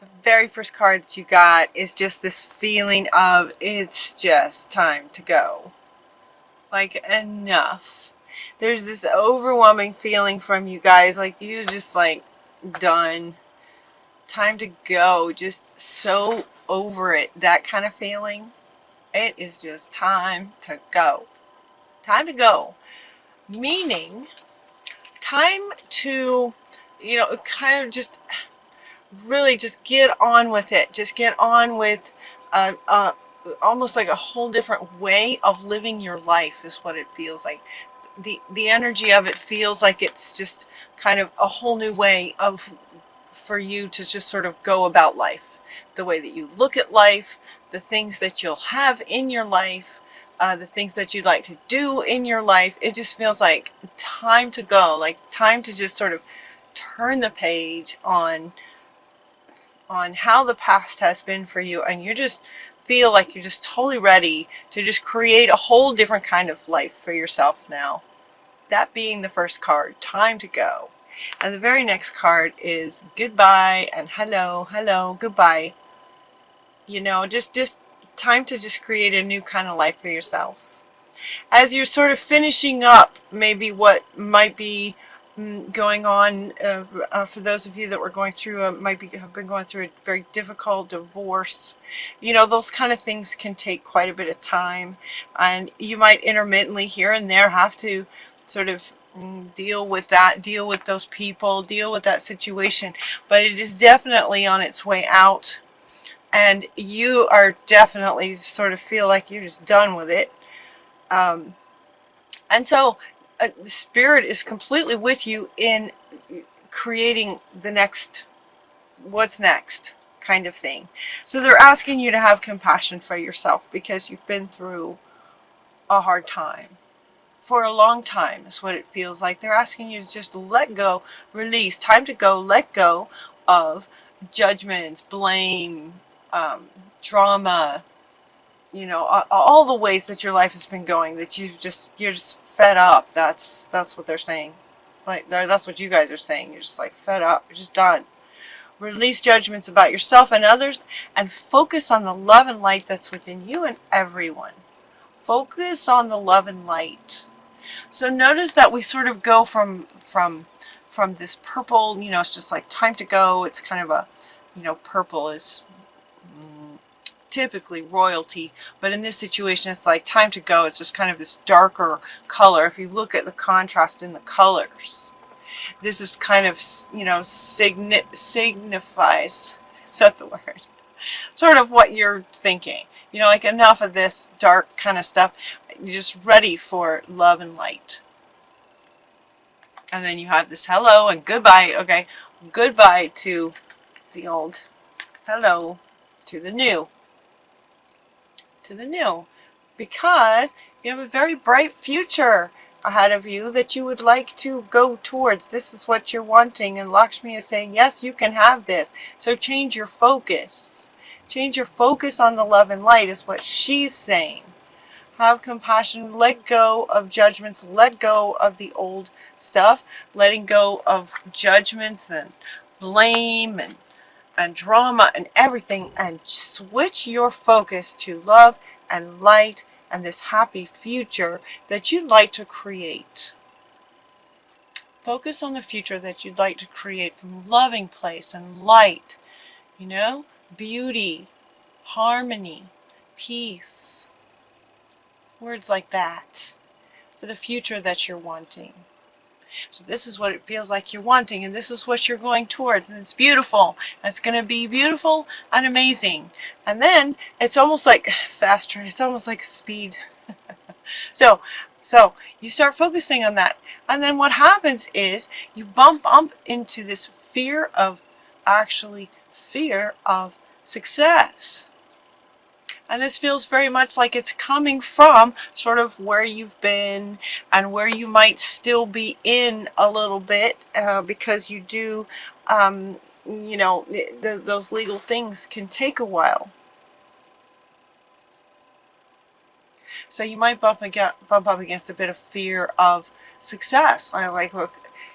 The very first card that you got is just this feeling of it's just time to go. Like, enough. There's this overwhelming feeling from you guys, like you just like done. Time to go. Just so over it. That kind of feeling. It is just time to go. Time to go. Meaning, time to, kind of just really just get on with it. Just get on with almost like a whole different way of living your life is what it feels like. The energy of it feels like it's just kind of a whole new way of for you to just sort of go about life. The way that you look at life, the things that you'll have in your life, the things that you'd like to do in your life. It just feels like time to go, like time to just sort of turn the page on how the past has been for you, and you just feel like you're just totally ready to just create a whole different kind of life for yourself now. That being the first card, time to go. And the very next card is goodbye and hello, hello, goodbye. Just time to just create a new kind of life for yourself. As you're sort of finishing up maybe what might be going on for those of you that were going through have been going through a very difficult divorce. Those kind of things can take quite a bit of time, and you might intermittently here and there have to sort of deal with that, deal with those people, deal with that situation, but it is definitely on its way out, and you are definitely sort of feel like you're just done with it. And so Spirit is completely with you in creating the next, what's next kind of thing. So they're asking you to have compassion for yourself because you've been through a hard time. For a long time is what it feels like. They're asking you to just let go, release, time to go, let go of judgments, blame, drama, all the ways that your life has been going, that you're just fed up. That's what they're saying. Like that's what you guys are saying. You're just like fed up. You're just done. Release judgments about yourself and others, and focus on the love and light that's within you and everyone. Focus on the love and light. So notice that we sort of go from this purple, it's just like time to go. It's kind of a, purple is typically royalty, but in this situation it's like time to go. It's just kind of this darker color. If you look at the contrast in the colors, this is kind of, signifies, is that the word? Sort of what you're thinking. Like enough of this dark kind of stuff. You're just ready for love and light. And then you have this hello and goodbye. Okay, goodbye to the old, hello to the new. To the new. Because you have a very bright future ahead of you that you would like to go towards. This is what you're wanting, and Lakshmi is saying, yes, you can have this. So change your focus. Change your focus on the love and light is what she's saying. Have compassion, let go of judgments, let go of the old stuff, letting go of judgments and blame and drama and everything, and switch your focus to love and light and this happy future that you'd like to create. Focus on the future that you'd like to create from loving place and light, beauty, harmony, peace. Words like that for the future that you're wanting. So this is what it feels like you're wanting, and this is what you're going towards, and it's beautiful. And it's going to be beautiful and amazing. And then it's almost like faster. It's almost like speed. So you start focusing on that, and then what happens is you bump up into this fear of success. And this feels very much like it's coming from sort of where you've been and where you might still be in a little bit because you do, those legal things can take a while. So you might bump up against a bit of fear of success. I like, look,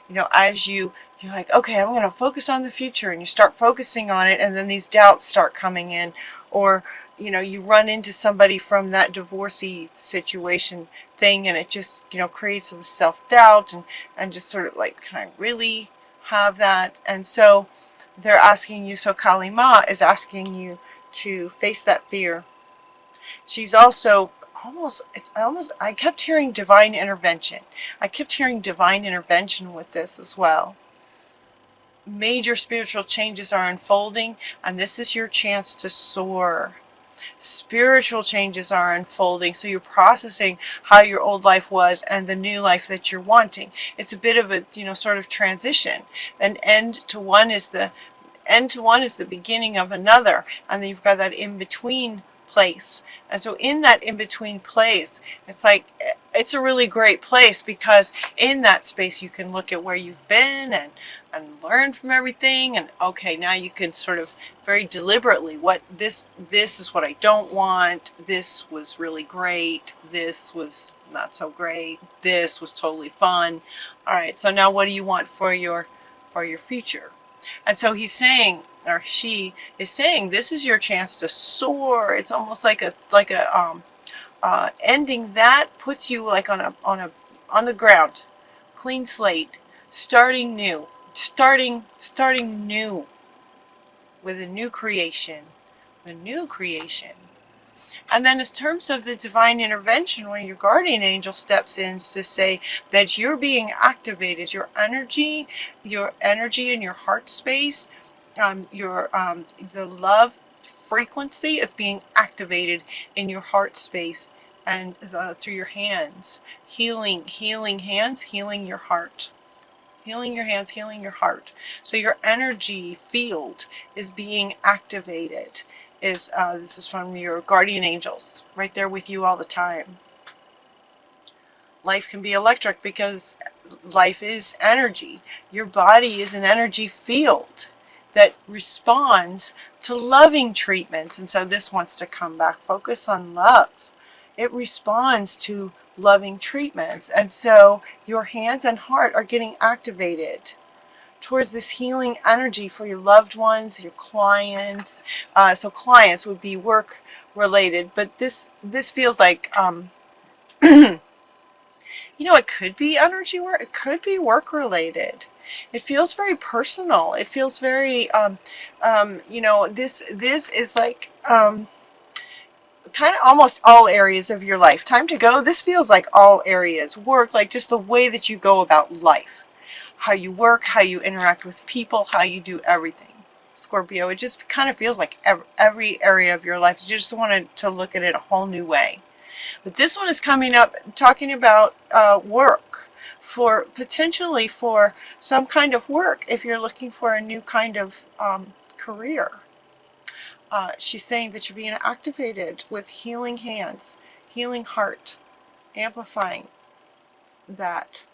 You know, as you're like, okay, I'm going to focus on the future, and you start focusing on it, and then these doubts start coming in, or you know, you run into somebody from that divorcee situation thing, and it just, you know, creates the self-doubt, and just sort of like, can I really have that? And so they're asking you, so Kali Ma is asking you to face that fear. She's also I kept hearing divine intervention. I kept hearing divine intervention with this as well. Major spiritual changes are unfolding, and this is your chance to soar. Spiritual changes are unfolding, so you're processing how your old life was and the new life that you're wanting. It's a bit of a, you know, sort of transition. An end to one is the beginning of another, and then you've got that in between place. And so in that in between place, it's like, it's a really great place, because in that space you can look at where you've been and learn from everything, and okay, now you can sort of very deliberately, what this is what I don't want, this was really great, this was not so great, this was totally fun. All right, so now what do you want for your future? And so he's saying, or she is saying, this is your chance to soar. It's almost like a ending that puts you like on the ground, clean slate, starting new, starting new with a new creation, And then in terms of the divine intervention, when your guardian angel steps in to say that you're being activated, your energy in your heart space, the love frequency is being activated in your heart space, and through your hands, healing hands, healing your heart. Healing your hands, healing your heart. So your energy field is being activated. This is from your guardian angels, right there with you all the time. Life can be electric because life is energy. Your body is an energy field that responds to loving treatments. And so this wants to come back. Focus on love. It responds to loving treatments. And so your hands and heart are getting activated towards this healing energy for your loved ones, your clients. So clients would be work related, but this feels like, you know, it could be energy work, it could be work related. It feels very personal. It feels very, you know, this is like, kind of almost all areas of your life. Time to go. This feels like all areas. Work, like just the way that you go about life. How you work, how you interact with people, how you do everything. Scorpio, it just kind of feels like every area of your life. You just wanted to look at it a whole new way. But this one is coming up talking about work, for potentially for some kind of work if you're looking for a new kind of career. She's saying that you're being activated with healing hands, healing heart, amplifying that.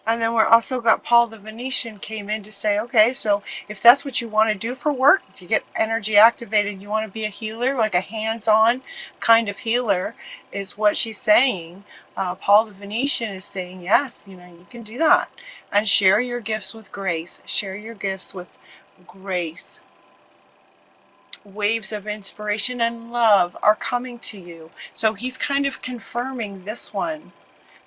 And then we're also got Paul the Venetian came in to say, okay, so if that's what you want to do for work, if you get energy activated, you want to be a healer, like a hands-on kind of healer, is what she's saying. Paul the Venetian is saying, yes, you know, you can do that. And share your gifts with grace. Share your gifts with grace. Waves of inspiration and love are coming to you. So he's kind of confirming this one.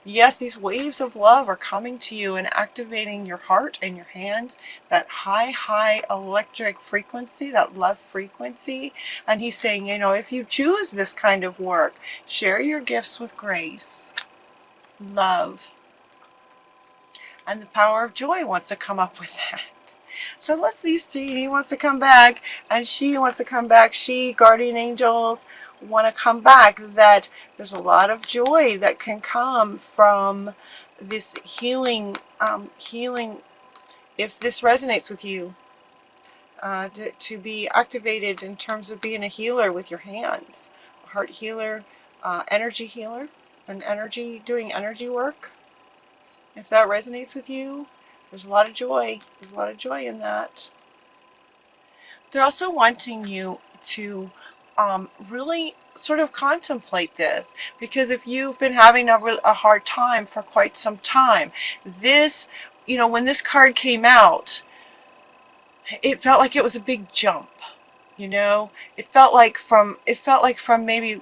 Yes, these waves of love are coming to you and activating your heart and your hands, that high electric frequency, that love frequency. And he's saying, you know, if you choose this kind of work, share your gifts with grace, love. And the power of joy wants to come up with that. So let's these three, he wants to come back and she wants to come back. She, guardian angels, want to come back. That there's a lot of joy that can come from this healing, if this resonates with you, to be activated in terms of being a healer with your hands, a heart healer, energy healer, and doing energy work. If that resonates with you, there's a lot of joy. There's a lot of joy in that. They're also wanting you to really sort of contemplate this, because if you've been having a hard time for quite some time, this, you know, when this card came out, it felt like it was a big jump. You know, it felt like from maybe,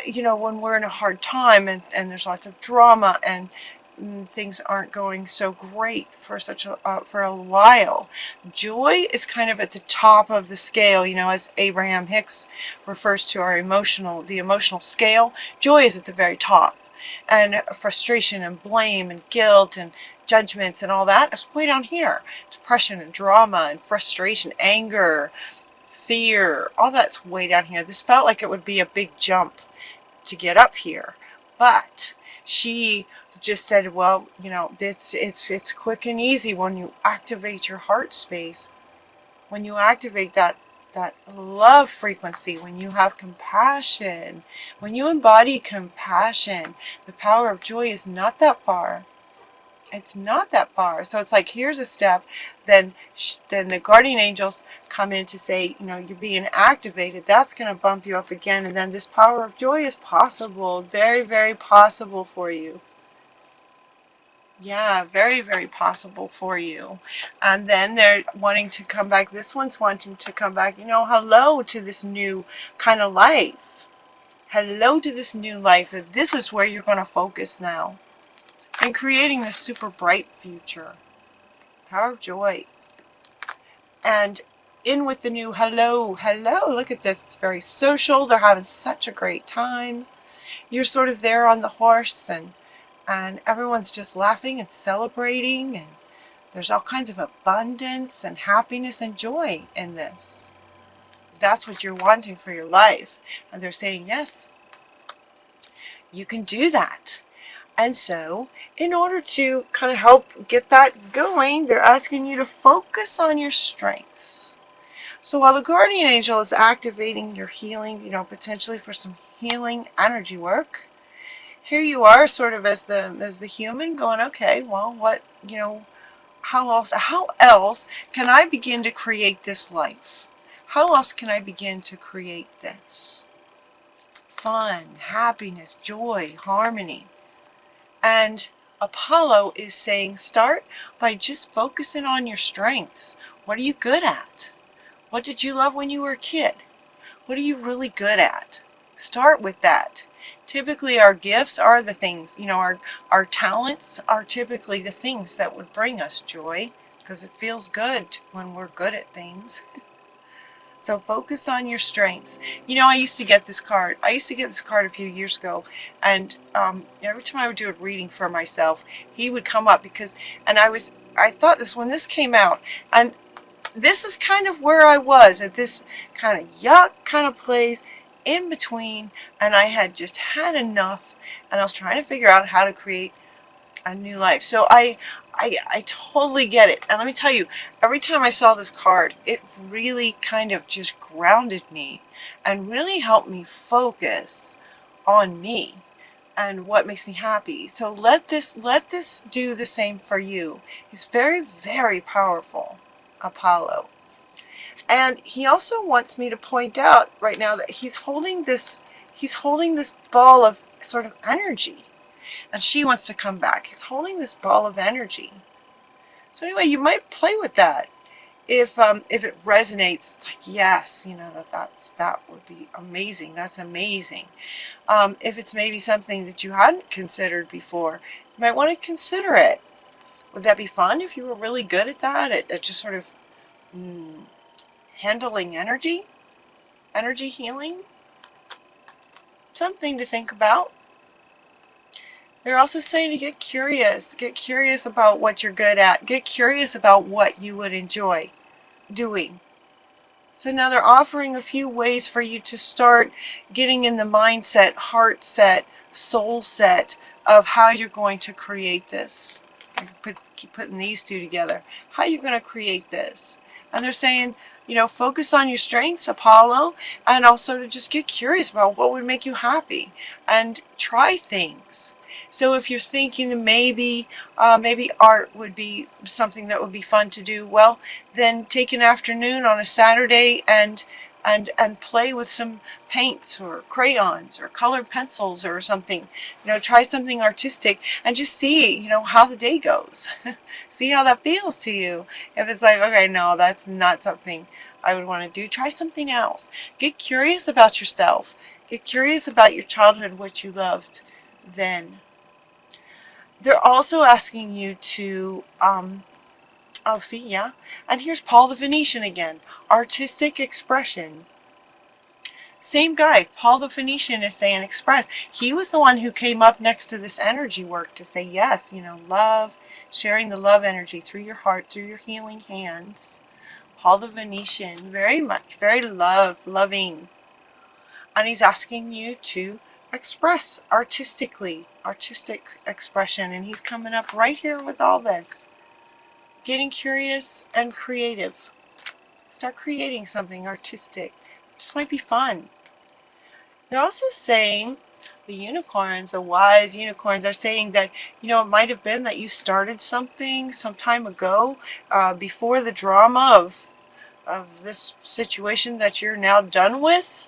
you know, when we're in a hard time and there's lots of drama and things aren't going so great for for a while. Joy is kind of at the top of the scale, you know, as Abraham Hicks refers to the emotional scale. Joy is at the very top, and frustration and blame and guilt and judgments and all that is way down here. Depression and drama and frustration, anger, fear, all that's way down here. This felt like it would be a big jump to get up here, but she just said, well, you know, it's quick and easy when you activate your heart space, when you activate that love frequency, when you have compassion, when you embody compassion. The power of joy is not that far. It's not that far. So it's like, here's a step. Then the guardian angels come in to say, you know, you're being activated. That's going to bump you up again. And then this power of joy is possible. Very, very possible for you. Yeah, very, very possible for you. And then they're wanting to come back. This one's wanting to come back, you know, hello to this new kind of life. Hello to this new life. That this is where you're going to focus now. And creating this super bright future. Power of joy. And in with the new hello, hello. Look at this. It's very social. They're having such a great time. You're sort of there on the horse, and everyone's just laughing and celebrating, and there's all kinds of abundance and happiness and joy in this. That's what you're wanting for your life. And they're saying, yes, you can do that. And so, in order to kind of help get that going, they're asking you to focus on your strengths. So while the guardian angel is activating your healing, you know, potentially for some healing energy work, here you are sort of as the human going, okay, well, what, you know, how else can I begin to create this life? How else can I begin to create this? Fun, happiness, joy, harmony. And Apollo is saying, start by just focusing on your strengths. What are you good at? What did you love when you were a kid? What are you really good at? Start with that. Typically our gifts are the things, you know, our talents are typically the things that would bring us joy, because it feels good when we're good at things. So focus on your strengths. You know, I used to get this card. I used to get this card a few years ago, and every time I would do a reading for myself, he would come up because, and I thought this when this came out, and this is kind of where I was at this kind of yuck kind of place in between, and I had just had enough, and I was trying to figure out how to create a new life. So I totally get it. And let me tell you, every time I saw this card, it really kind of just grounded me and really helped me focus on me and what makes me happy. So let this do the same for you. He's very, very powerful, Apollo. And he also wants me to point out right now that he's holding this ball of sort of energy. And she wants to come back. He's holding this ball of energy. So anyway, you might play with that. If it resonates, it's like, yes, you know, that would be amazing. That's amazing. If it's maybe something that you hadn't considered before, you might want to consider it. Would that be fun if you were really good at that? At just sort of handling energy healing? Something to think about. They're also saying to get curious about what you're good at, get curious about what you would enjoy doing. So now they're offering a few ways for you to start getting in the mindset, heart set, soul set of how you're going to create this. I keep putting these two together. How you're going to create this. And they're saying, you know, focus on your strengths, Apollo, and also to just get curious about what would make you happy and try things. So if you're thinking that maybe art would be something that would be fun to do, well, then take an afternoon on a Saturday and and play with some paints or crayons or colored pencils or something. Try something artistic and just see, how the day goes. See how that feels to you. If it's like, okay, no, that's not something I would want to do, try something else. Get curious about yourself. Get curious about your childhood, what you loved then. They're also asking you to, oh, see, yeah. And here's Paul the Venetian again. Artistic expression. Same guy, Paul the Phoenician, is saying express. He was the one who came up next to this energy work to say yes, love, sharing the love energy through your heart, through your healing hands. Paul the Venetian, very much, very loving. And he's asking you to express artistically, artistic expression. And he's coming up right here with all this. Getting curious and creative. Start creating something artistic. This might be fun. They're also saying, the unicorns, the wise unicorns, are saying that, it might have been that you started something some time ago, before the drama of this situation that you're now done with.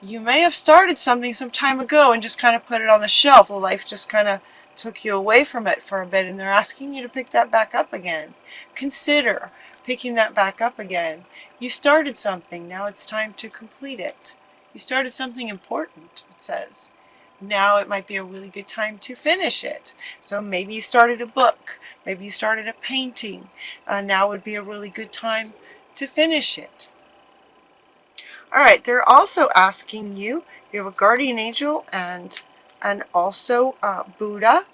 You may have started something some time ago and just kind of put it on the shelf. Life just kind of took you away from it for a bit, and they're asking you to pick that back up again. Consider picking that back up again. You started something, now it's time to complete it. You started something important, it says. Now it might be a really good time to finish it. So maybe you started a book, maybe you started a painting. Now would be a really good time to finish it. Alright, they're also asking you, you have a guardian angel and also Buddha.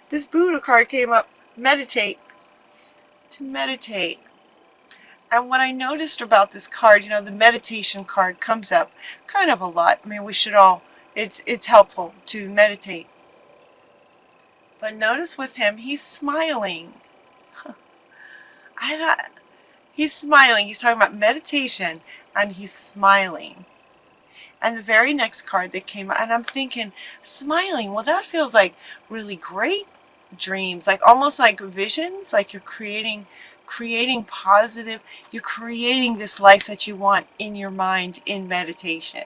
This Buddha card came up, meditate. To meditate. And what I noticed about this card, the meditation card comes up kind of a lot. I mean, we should all, it's helpful to meditate. But notice with him, he's smiling. I thought, he's smiling. He's talking about meditation, and he's smiling. And the very next card that came out, and I'm thinking, smiling, well, that feels like really great dreams, like almost like visions, like you're creating positive, you're creating this life that you want in your mind in meditation.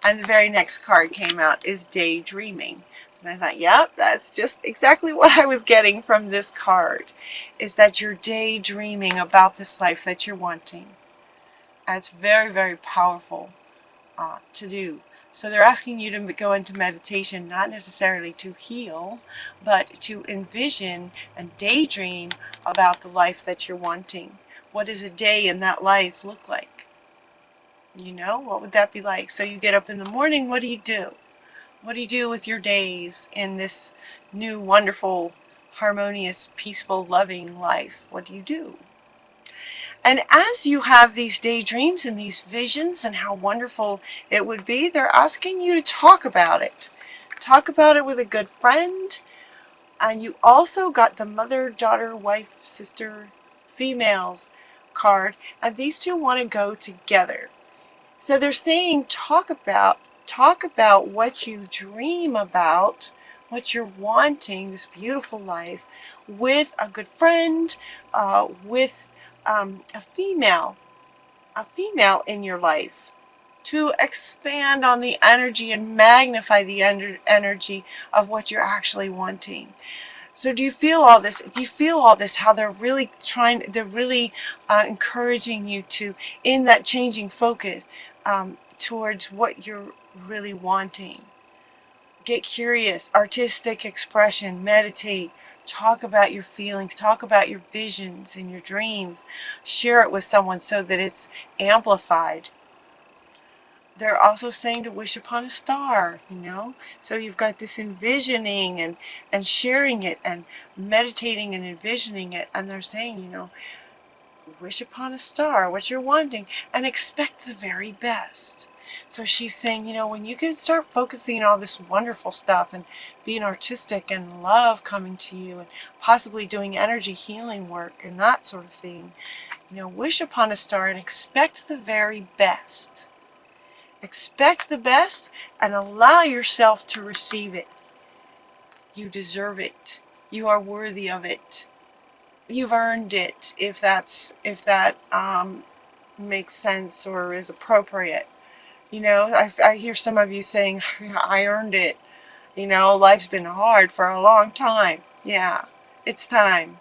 And the very next card came out is daydreaming. And I thought, yep, that's just exactly what I was getting from this card, is that you're daydreaming about this life that you're wanting. And it's very, very powerful to do. So they're asking you to go into meditation, not necessarily to heal, but to envision and daydream about the life that you're wanting. What does a day in that life look like? What would that be like? So you get up in the morning, what do you do? What do you do with your days in this new, wonderful, harmonious, peaceful, loving life? What do you do? And as you have these daydreams and these visions and how wonderful it would be, they're asking you to talk about it. Talk about it with a good friend. And you also got the mother, daughter, wife, sister, females card. And these two want to go together. So they're saying talk about what you dream about, what you're wanting, this beautiful life, with a good friend, with a female in your life, to expand on the energy and magnify the energy of what you're actually wanting. So do you feel all this? Do you feel all this? How they're really encouraging you to, in that changing focus, towards what you're really wanting. Get curious, artistic expression, meditate. Talk about your feelings, talk about your visions and your dreams. Share it with someone so that it's amplified. They're also saying to wish upon a star, So you've got this envisioning and sharing it and meditating and envisioning it. And they're saying, wish upon a star, what you're wanting, and expect the very best. So she's saying, when you can start focusing on all this wonderful stuff and being artistic and love coming to you and possibly doing energy healing work and that sort of thing, wish upon a star and expect the very best. Expect the best and allow yourself to receive it. You deserve it. You are worthy of it. You've earned it, if that makes sense or is appropriate. You know, I hear some of you saying, I earned it. You know, life's been hard for a long time. Yeah, it's time.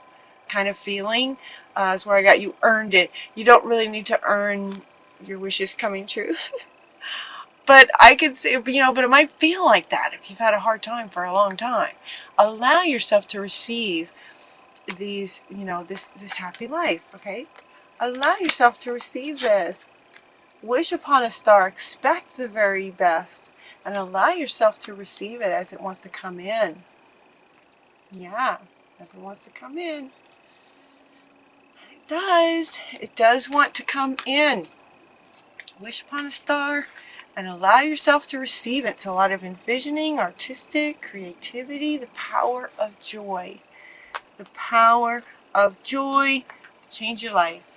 Kind of feeling is where I got you earned it. You don't really need to earn your wishes coming true. But I could say, you know, but it might feel like that if you've had a hard time for a long time. Allow yourself to receive these, you know, this happy life, okay? Allow yourself to receive this. Wish upon a star, expect the very best, and allow yourself to receive it as it wants to come in. Yeah, as it wants to come in. It does want to come in. Wish upon a star and allow yourself to receive it. So a lot of envisioning, artistic, creativity, the power of joy. The power of joy. Change your life.